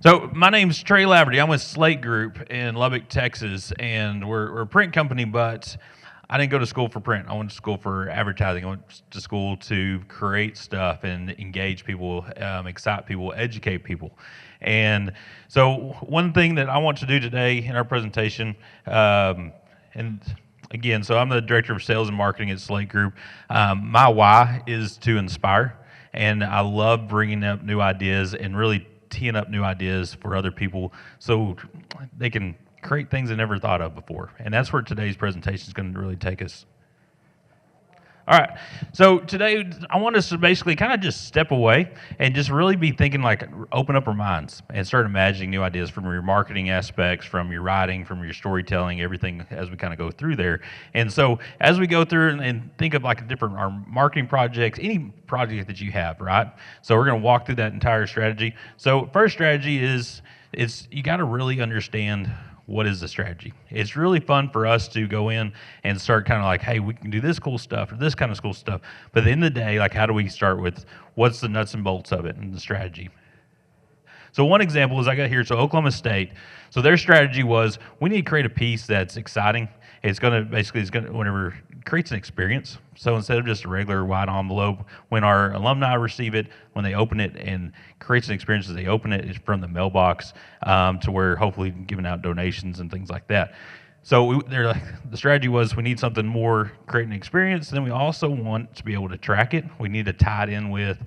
So my name's Trey Laverty. I'm with Slate Group in Lubbock, Texas, and we're a print company, but I didn't go to school for print. I went to school for advertising. I went to school to create stuff and engage people, excite people, educate people. And so one thing that I want to do today in our presentation, and again, so I'm the director of sales and marketing at Slate Group. My why is to inspire, and I love bringing up new ideas and really teeing up new ideas for other people so they can create things they never thought of before. And that's where today's presentation is going to really take us. All right, so today I want us to basically kind of just step away and just really be thinking, like, open up our minds and start imagining new ideas from your marketing aspects, from your writing, from your storytelling, everything as we kind of go through there. And so as we go through and think of like our marketing projects, any project that you have, right? So we're going to walk through that entire strategy. So first strategy is you got to really understand what is the strategy. It's really fun for us to go in and start kind of like, hey, we can do this cool stuff or this kind of cool stuff. But at the end of the day, like, how do we start with what's the nuts and bolts of it and the strategy? So one example is I got here, so Oklahoma State. So their strategy was, we need to create a piece that's exciting. It's going to whenever it creates an experience. So instead of just a regular white envelope, when our alumni receive it, when they open it, and creates an experience as they open it, it's from the mailbox to where hopefully giving out donations and things like that. So the strategy was, we need something more, create an experience. Then we also want to be able to track it. We need to tie it in with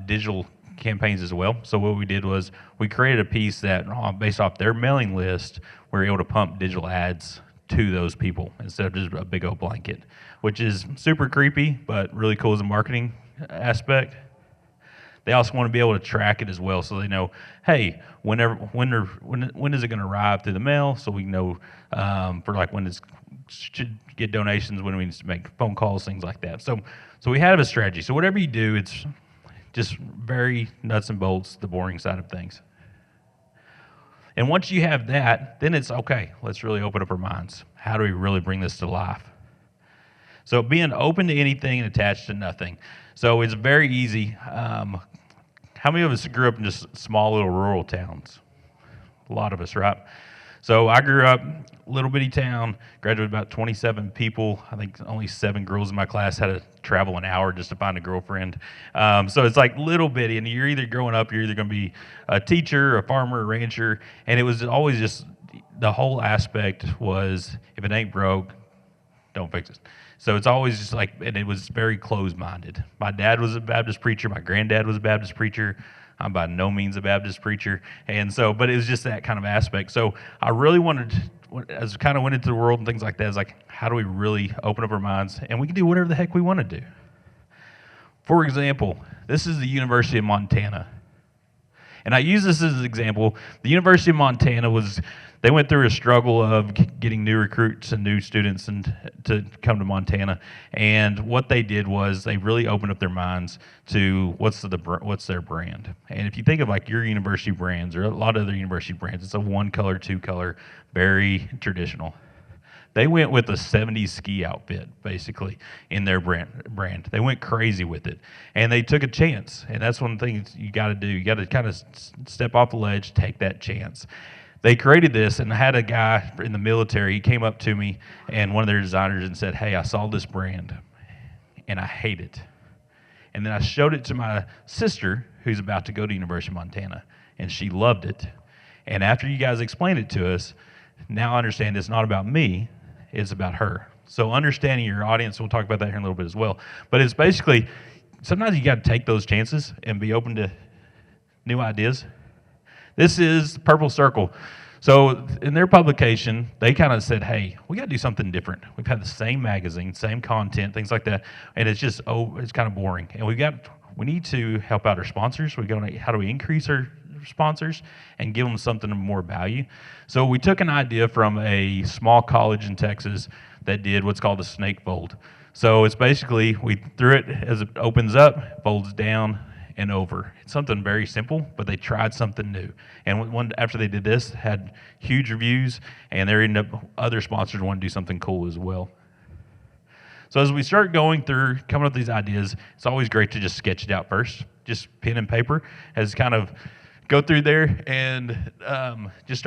digital campaigns as well. So what we did was we created a piece that, based off their mailing list, we were able to pump digital ads to those people instead of just a big old blanket, which is super creepy, but really cool as a marketing aspect. They also want to be able to track it as well, so they know, hey, when is it going to arrive through the mail, so we know for like when it should get donations, when we need to make phone calls, things like that. So we have a strategy. So whatever you do, it's just very nuts and bolts, the boring side of things. And once you have that, then it's okay, let's really open up our minds. How do we really bring this to life? So being open to anything and attached to nothing. So it's very easy. How many of us grew up in just small little rural towns? A lot of us, right? So I grew up, little bitty town, graduated about 27 people. I think only 7 girls in my class had to travel an hour just to find a girlfriend. So it's like little bitty, and you're either growing up, you're either going to be a teacher, a farmer, a rancher, and it was always just, the whole aspect was, if it ain't broke, don't fix it. So it's always just like, and it was very closed-minded. My dad was a Baptist preacher. My granddad was a Baptist preacher. I'm by no means a Baptist preacher. And so, but it was just that kind of aspect. So I really wanted, as I kind of went into the world and things like that, it's like, how do we really open up our minds? And we can do whatever the heck we want to do. For example, this is the University of Montana. And I use this as an example. The University of Montana they went through a struggle of getting new recruits and new students to come to Montana. And what they did was they really opened up their minds to what's their brand. And if you think of like your university brands or a lot of other university brands, it's a 1-color, 2-color, very traditional. They went with a 70s ski outfit, basically, in their brand. They went crazy with it. And they took a chance. And that's one thing you got to do. You got to kind of step off the ledge, take that chance. They created this, and I had a guy in the military. He came up to me, and one of their designers, and said, hey, I saw this brand, and I hate it. And then I showed it to my sister, who's about to go to University of Montana, and she loved it. And after you guys explained it to us, now I understand it's not about me, it's about her. So understanding your audience, we'll talk about that here in a little bit as well. But it's basically, sometimes you got to take those chances and be open to new ideas. This is Purple Circle. So in their publication, they kind of said, hey, we got to do something different. We've had the same magazine, same content, things like that, and it's just, it's kind of boring. And we need to help out our sponsors. How do we increase our sponsors and give them something of more value? So we took an idea from a small college in Texas that did what's called the snake fold. So it's basically, we threw it as it opens up, folds down, and over. It's something very simple, but they tried something new. And after they did this, had huge reviews, and there ended up other sponsors want to do something cool as well. So as we start going through, coming up with these ideas, it's always great to just sketch it out first, just pen and paper, as kind of Go through there and just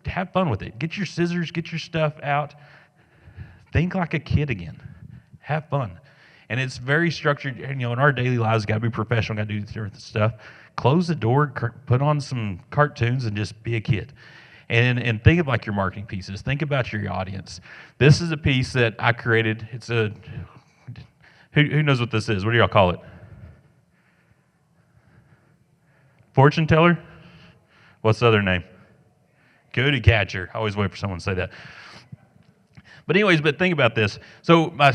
have fun with it. Get your scissors, get your stuff out. Think like a kid again. Have fun. And it's very structured. And, in our daily lives, got to be professional, got to do different stuff. Close the door, put on some cartoons, and just be a kid. And think of like your marketing pieces. Think about your audience. This is a piece that I created. It's who knows what this is? What do y'all call it? Fortune teller? What's the other name? Goody catcher. I always wait for someone to say that. But anyways, think about this. So my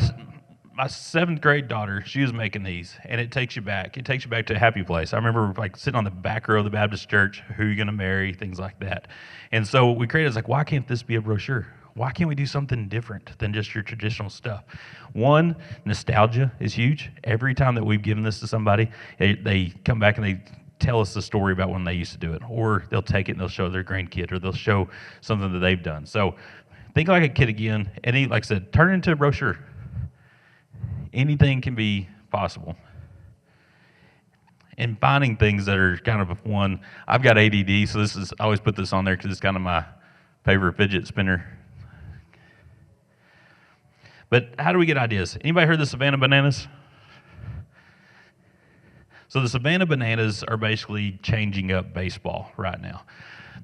7th grade daughter, she was making these, and it takes you back. It takes you back to a happy place. I remember like sitting on the back row of the Baptist church, who you're going to marry, things like that. And so we created, like, why can't this be a brochure? Why can't we do something different than just your traditional stuff? One, nostalgia is huge. Every time that we've given this to somebody, they come back and they tell us the story about when they used to do it, or they'll take it and they'll show their grandkid, or they'll show something that they've done. So think like a kid again. Like I said, turn it into a brochure. Anything can be possible. And finding things that are kind of one. I've got ADD, so I always put this on there because it's kind of my favorite fidget spinner. But how do we get ideas? Anybody heard the Savannah Bananas? So the Savannah Bananas are basically changing up baseball right now.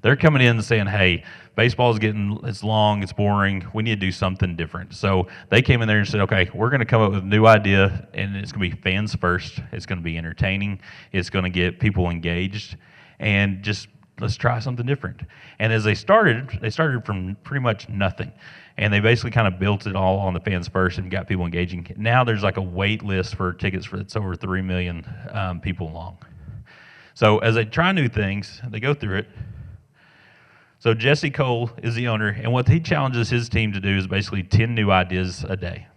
They're coming in and saying, hey, baseball's it's long, it's boring, we need to do something different. So they came in there and said, okay, we're going to come up with a new idea, and it's going to be fans first, it's going to be entertaining, it's going to get people engaged, and just let's try something different. And as they started from pretty much nothing. And they basically kind of built it all on the fans first and got people engaging. Now there's like a wait list for tickets that's over 3 million people long. So as they try new things, they go through it. So Jesse Cole is the owner, and what he challenges his team to do is basically 10 new ideas a day.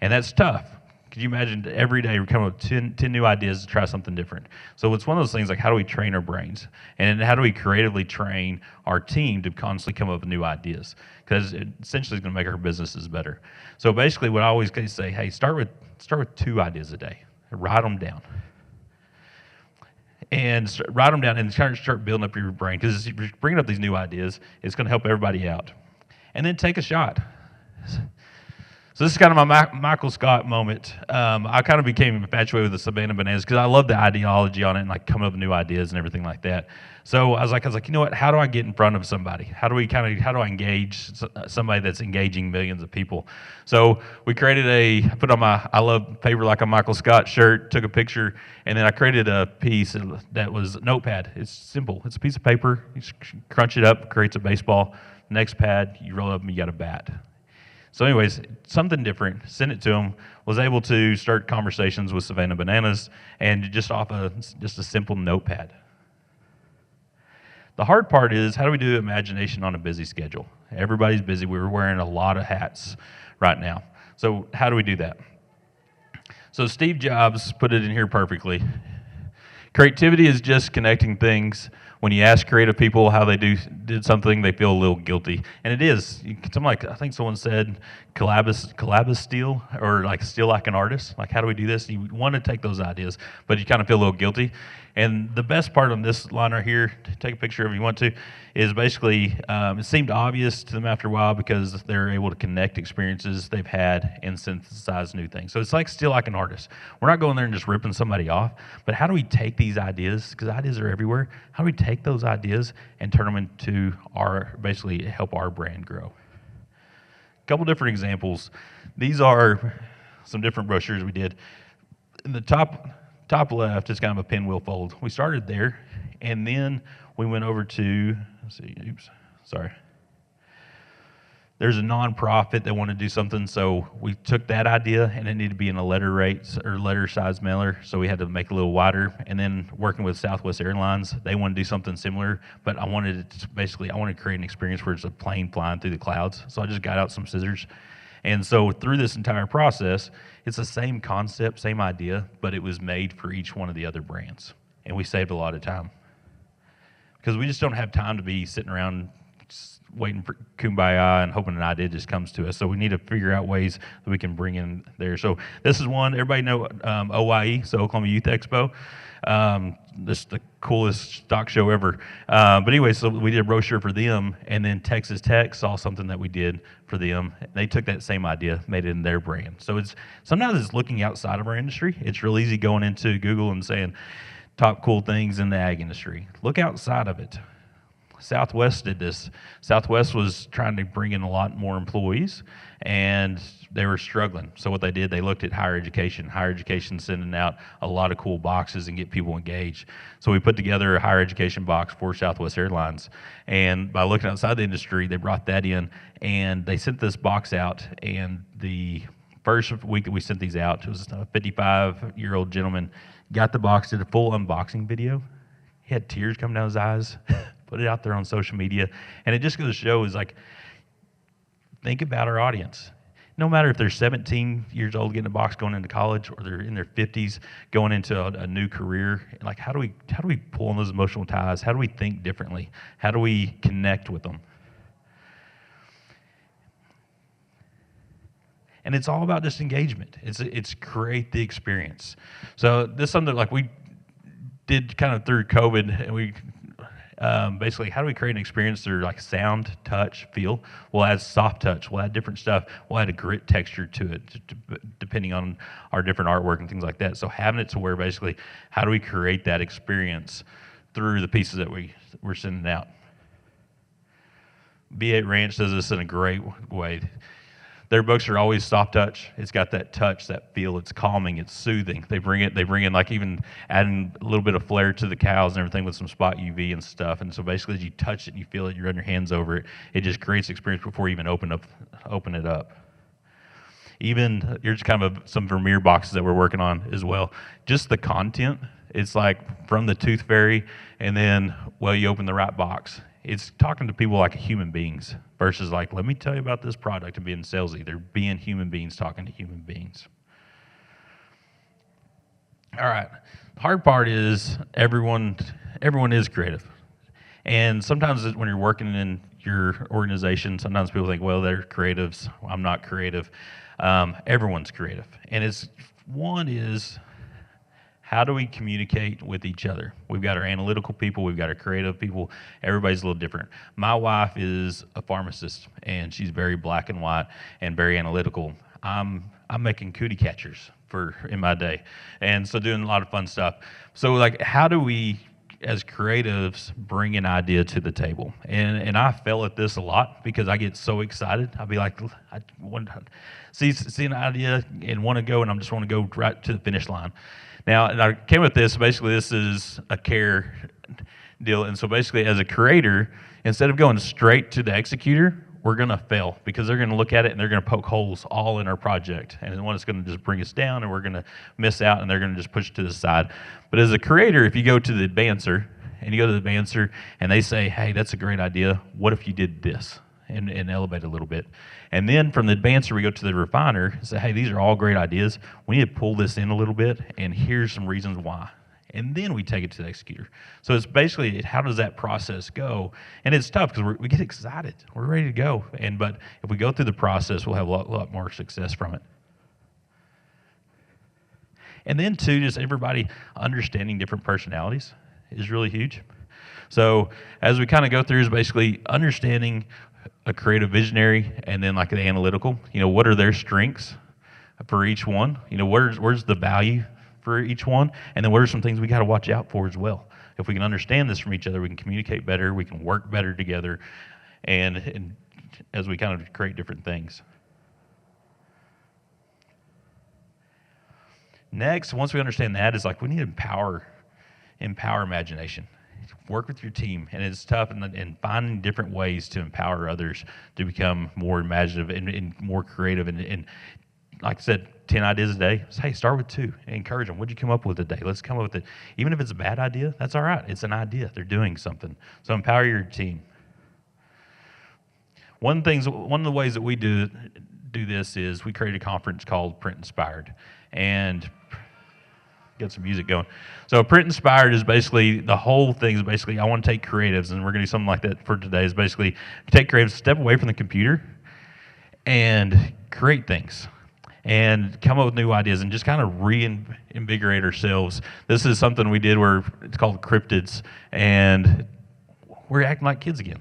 And that's tough. Could you imagine every day we're coming up with 10 new ideas to try something different? So it's one of those things like, how do we train our brains? And how do we creatively train our team to constantly come up with new ideas? Because it essentially is going to make our businesses better. So basically what I always say, hey, start with 2 ideas a day. Write them down. And write them down and start building up your brain. Because if you're bringing up these new ideas, it's going to help everybody out. And then take a shot. So this is kind of my Michael Scott moment. I kind of became infatuated with the Savannah Bananas because I love the ideology on it and like coming up with new ideas and everything like that. So I was like, you know what? How do I get in front of somebody? How do I engage somebody that's engaging millions of people? So we created I put on my I love paper like a Michael Scott shirt, took a picture, and then I created a piece that was a notepad. It's simple. It's a piece of paper. You crunch it up, creates a baseball. Next pad, you roll it up and you got a bat. So anyways, something different, sent it to him, was able to start conversations with Savannah Bananas, and just off just a simple notepad. The hard part is, how do we do imagination on a busy schedule? Everybody's busy. We're wearing a lot of hats right now. So how do we do that? So Steve Jobs put it in here perfectly. Creativity is just connecting things. When you ask creative people how they did something, they feel a little guilty, and it is. I think someone said, "Collabus steal," or like steal like an artist. Like, how do we do this? You want to take those ideas, but you kind of feel a little guilty. And the best part on this line right here, take a picture if you want to, is basically it seemed obvious to them after a while because they're able to connect experiences they've had and synthesize new things. So it's like steal like an artist. We're not going there and just ripping somebody off, but how do we take these ideas, because ideas are everywhere, how do we take those ideas and turn them into basically help our brand grow? A couple different examples. These are some different brochures we did. In the top left is kind of a pinwheel fold. We started there, and then we went over to, there's a nonprofit that wanted to do something, so we took that idea, and it needed to be in a letter size mailer, so we had to make it a little wider. And then working with Southwest Airlines, they wanted to do something similar, but I wanted to create an experience where it's a plane flying through the clouds. So I just got out some scissors. And so through this entire process, it's the same concept, same idea, but it was made for each one of the other brands. And we saved a lot of time. Because we just don't have time to be sitting around waiting for kumbaya and hoping an idea just comes to us. So we need to figure out ways that we can bring in there. So this is one, everybody know OYE, so Oklahoma Youth Expo. This is the coolest stock show ever. But anyway, so we did a brochure for them, and then Texas Tech saw something that we did for them. They took that same idea, made it in their brand. So sometimes it's looking outside of our industry. It's real easy going into Google and saying top cool things in the ag industry. Look outside of it. Southwest did this. Southwest was trying to bring in a lot more employees, and they were struggling. So what they did, they looked at higher education. Higher education sending out a lot of cool boxes and get people engaged. So we put together a higher education box for Southwest Airlines. And by looking outside the industry, they brought that in, and they sent this box out. And the first week that we sent these out, it was a 55-year-old gentleman, got the box, did a full unboxing video. He had tears coming down his eyes. Put it out there on social media, and it just goes to show is like, think about our audience. No matter if they're 17 years old getting a box going into college, or they're in their 50s going into a new career, like how do we pull on those emotional ties? How do we think differently? How do we connect with them? And it's all about just engagement. It's create the experience. So this is something like we did kind of through COVID, and we. Basically, how do we create an experience through like sound, touch, feel? We'll add soft touch. We'll add different stuff. We'll add a grit texture to it, depending on our different artwork and things like that. So having it to where basically, how do we create that experience through the pieces that we're sending out? B8 Ranch does this in a great way. Their books are always soft touch. It's got that touch, that feel. It's calming. It's soothing. They bring in like even adding a little bit of flair to the cows and everything with some spot UV and stuff. And so basically, as you touch it and you feel it, you run your hands over it. It just creates experience before you even open it up. Even here's kind of some Vermeer boxes that we're working on as well. Just the content. It's like from the Tooth Fairy, and then you open the right box. It's talking to people like human beings versus like, let me tell you about this product and being salesy. They're being human beings talking to human beings. All right. The hard part is everyone is creative. And sometimes when you're working in your organization, sometimes people think, well, they're creatives. I'm not creative. Everyone's creative. And one is, how do we communicate with each other? We've got our analytical people, we've got our creative people. Everybody's a little different. My wife is a pharmacist, and she's very black and white and very analytical. I'm making cootie catchers in my day, and so doing a lot of fun stuff. So like, how do we, as creatives, bring an idea to the table? And I fail at this a lot because I get so excited. I'll be like, I want to see an idea and want to go, and I just want to go right to the finish line. Now, and I came with this, basically this is a care deal, and so basically as a creator, instead of going straight to the executor, we're going to fail because they're going to look at it and they're going to poke holes all in our project, and the one that's going to just bring us down, and we're going to miss out, and they're going to just push it to the side. But as a creator, if you go to the advancer, and they say, hey, that's a great idea, what if you did this? And elevate a little bit. And then from the advancer, we go to the refiner and say, hey, these are all great ideas. We need to pull this in a little bit, and here's some reasons why. And then we take it to the executor. So it's basically, how does that process go? And it's tough because we get excited. We're ready to go. But if we go through the process, we'll have a lot more success from it. And then, too, just everybody understanding different personalities is really huge. So as we kind of go through is basically understanding a creative visionary, and then like the analytical, what are their strengths for each one? Where's the value for each one? And then what are some things we got to watch out for as well? If we can understand this from each other, we can communicate better, we can work better together, and as we kind of create different things. Next, once we understand that, is like we need to empower imagination. Work with your team, and it's tough, and finding different ways to empower others to become more imaginative and more creative. And like I said, 10 ideas a day. Hey, start with 2 and encourage them. What'd you come up with today? Let's come up with it. Even if it's a bad idea, that's all right. It's an idea. They're doing something. So empower your team. One of the ways that we do this is we create a conference called Print Inspired. And get some music going. So print inspired is basically, the whole thing is basically, I want to take creatives, and we're going to do something like that for today, is basically take creatives, step away from the computer and create things and come up with new ideas and just kind of reinvigorate ourselves. This is something we did where it's called cryptids, and we're acting like kids again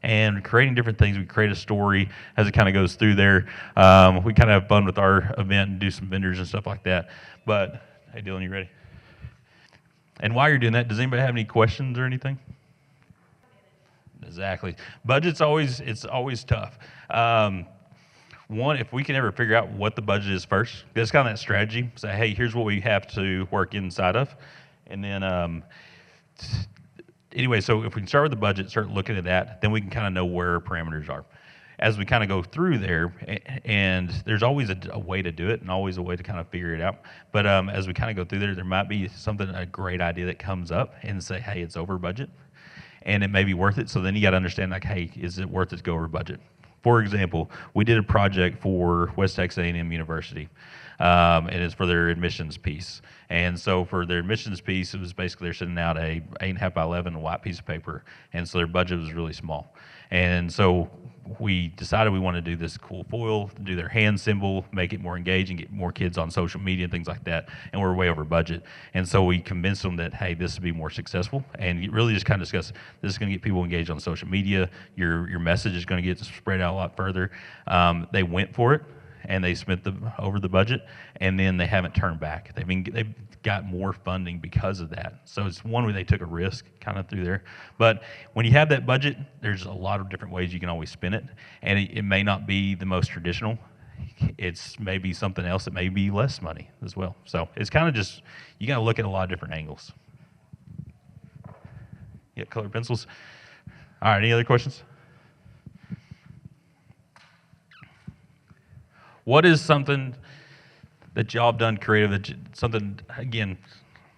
and creating different things. We create a story as it kind of goes through there. We kind of have fun with our event and do some vendors and stuff like that. But, hey, Dylan, you ready? And while you're doing that, does anybody have any questions or anything? Exactly. Budget's it's always tough. One, if we can ever figure out what the budget is first, that's kind of that strategy. Say, hey, here's what we have to work inside of. And then, anyway, so if we can start with the budget, start looking at that, then we can kind of know where our parameters are. As we kind of go through there, and there's always a way to do it and always a way to kind of figure it out. But as we kind of go through there might be a great idea that comes up and say, hey, it's over budget, and it may be worth it. So then you got to understand, like, hey, is it worth it to go over budget? For example, we did a project for West Texas A&M University, and it's for their admissions piece. And so for their admissions piece, it was basically they're sending out a 8.5 by 11 white piece of paper, and so their budget was really small. And so we decided we wanted to do this cool foil, do their hand symbol, make it more engaging, get more kids on social media and things like that, and we're way over budget. And so we convinced them that, hey, this would be more successful, and you really just kind of discuss, this is going to get people engaged on social media, your message is going to get spread out a lot further. They went for it, and they spent over the budget, and then they haven't turned back. They've got more funding because of that. So it's one where they took a risk kind of through there. But when you have that budget, there's a lot of different ways you can always spin it, and it may not be the most traditional. It's maybe something else that may be less money as well. So it's kind of just, you got to look at a lot of different angles. Yeah, colored pencils. All right, any other questions? What is something that y'all have done creative, something, again,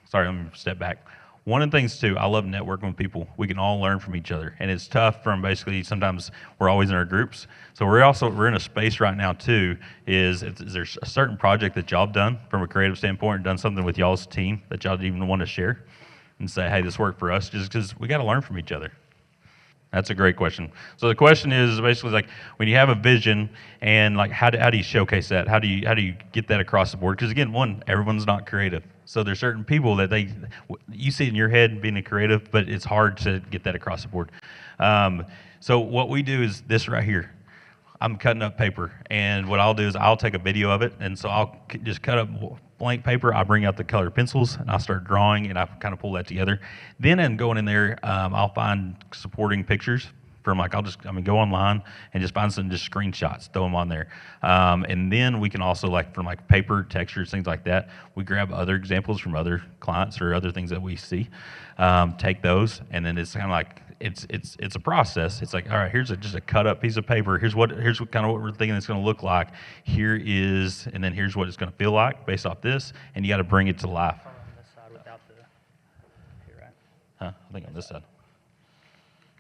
sorry, let me step back. One of the things, too, I love networking with people. We can all learn from each other. And it's tough from basically, sometimes we're always in our groups. So we're in a space right now, too, is there a certain project that y'all have done from a creative standpoint, done something with y'all's team that y'all even want to share and say, hey, this worked for us, just because we got to learn from each other? That's a great question. So the question is basically like, when you have a vision, and like how do you showcase that? How do you get that across the board? Because again, everyone's not creative. So there's certain people that you see it in your head being a creative, but it's hard to get that across the board. So what we do is this right here. I'm cutting up paper, and what I'll do is I'll take a video of it, and so I'll just cut up blank paper. I'll bring out the colored pencils, and I'll start drawing, and I kind of pull that together. Then I'm going in there, I'll find supporting pictures from go online and just find some just screenshots, throw them on there. And then we can also from paper, textures, things like that. We grab other examples from other clients or other things that we see, take those, and then it's kind of like, it's a process. It's like, all right, here's just a cut up piece of paper. Here's what kind of what we're thinking it's going to look like. And then here's what it's going to feel like based off this, and you got to bring it to life. On this side without the here, right? Huh? I think on this side.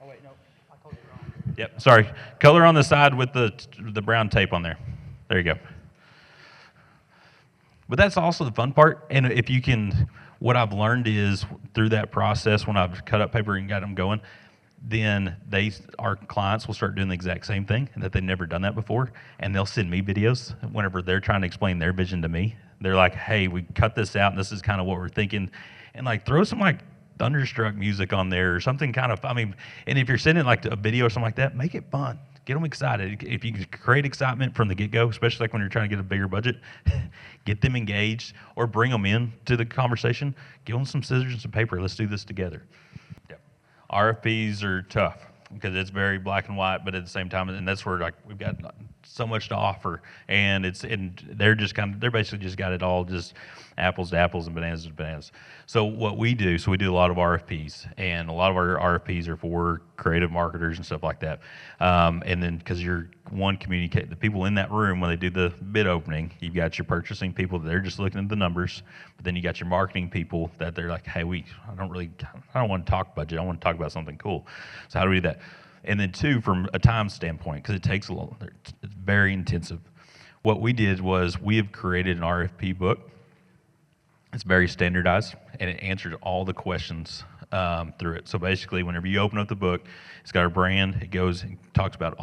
Oh wait, no, I told you wrong. Yep, sorry. Color on the side with the brown tape on there. There you go. But that's also the fun part. And if you can, what I've learned is through that process, when I've cut up paper and got them going, then our clients will start doing the exact same thing, and that they've never done that before, and they'll send me videos whenever they're trying to explain their vision to me. They're like, hey, we cut this out, and this is kind of what we're thinking, and throw some Thunderstruck music on there or something kind of, and if you're sending a video or something like that, make it fun. Get them excited. If you can create excitement from the get-go, especially when you're trying to get a bigger budget, get them engaged or bring them in to the conversation. Give them some scissors and some paper. Let's do this together. Yep. RFPs are tough because it's very black and white, but at the same time, and that's where we've got so much to offer, and they're basically just got it all just apples to apples and bananas to bananas. So what we do, we do a lot of RFPs, and a lot of our RFPs are for creative marketers and stuff like that. And then because communicate the people in that room when they do the bid opening, you've got your purchasing people that they're just looking at the numbers, but then you got your marketing people that they're like, hey, I don't want to talk budget, I want to talk about something cool. So how do we do that? And then two, from a time standpoint, because it takes it's very intensive. What we did was we have created an RFP book, It's very standardized, and it answers all the questions through it. So basically, whenever you open up the book, it's got our brand. It goes and talks about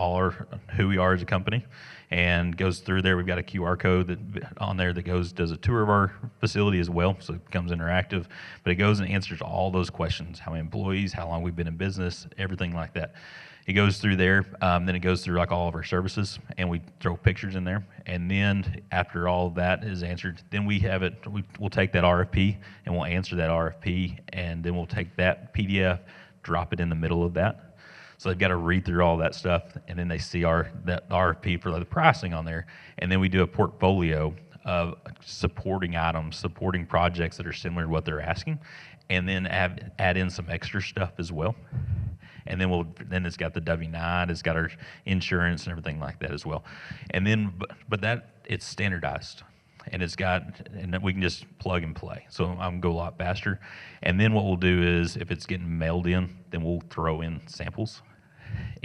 who we are as a company, and goes through there. We've got a QR code on there that does a tour of our facility as well, so it becomes interactive. But it goes and answers all those questions: how many employees, how long we've been in business, everything like that. It goes through there, then it goes through like all of our services, and we throw pictures in there. And then after all of that is answered, then we'll take that RFP and we'll answer that RFP, and then we'll take that PDF, drop it in the middle of that. So they've got to read through all that stuff, and then they see that RFP for the pricing on there, and then we do a portfolio of supporting items, supporting projects that are similar to what they're asking, and then add in some extra stuff as well. And then it's got the W-9, it's got our insurance and everything like that as well. And then, but that it's standardized, and and we can just plug and play. So I'm gonna go a lot faster. And then what we'll do is, if it's getting mailed in, then we'll throw in samples.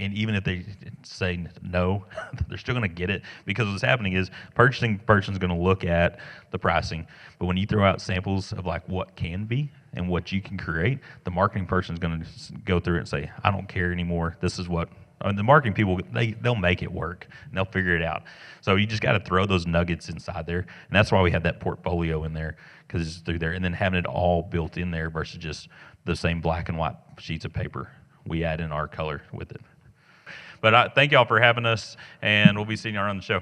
And even if they say no, they're still going to get it, because what's happening is purchasing person's going to look at the pricing. But when you throw out samples of like what can be and what you can create, the marketing person's going to go through it and say, I don't care anymore. This is what the marketing people, they'll make it work and they'll figure it out. So you just got to throw those nuggets inside there. And that's why we have that portfolio in there, because it's through there. And then having it all built in there versus just the same black and white sheets of paper. We add in our color with it. But thank y'all for having us, and we'll be seeing y'all on the show.